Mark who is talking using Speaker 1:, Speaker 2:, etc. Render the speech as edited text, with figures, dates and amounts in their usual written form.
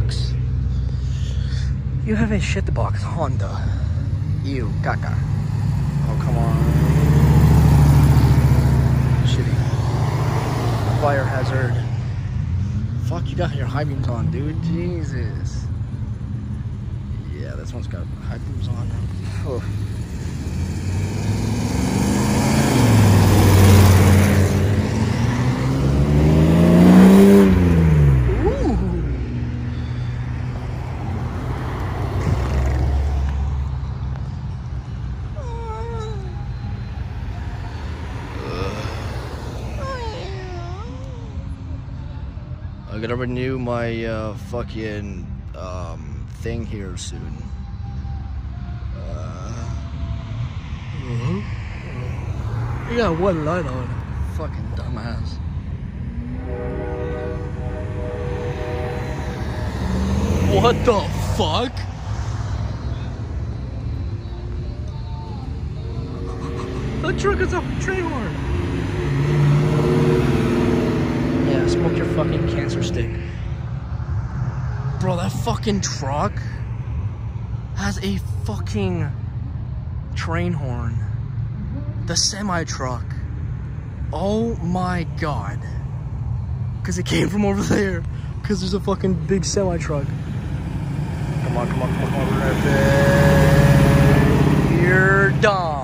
Speaker 1: box. You have a shit box Honda. Ew, caca. Oh, come on. Shitty. Fire hazard. Fuck, you got your high beams on, dude. Jesus. Yeah, this one's got high beams on. Oh. I gotta renew my fucking thing here soon. You got one light on. Fucking dumbass. What the fuck? The truck is a train horn. Yeah, smoke your fucking cancer stick. Bro, that fucking truck has a fucking train horn. The semi-truck. Oh my god. Because it came from over there. Because there's a fucking big semi-truck. Come on, come on, come on, come on. You're done.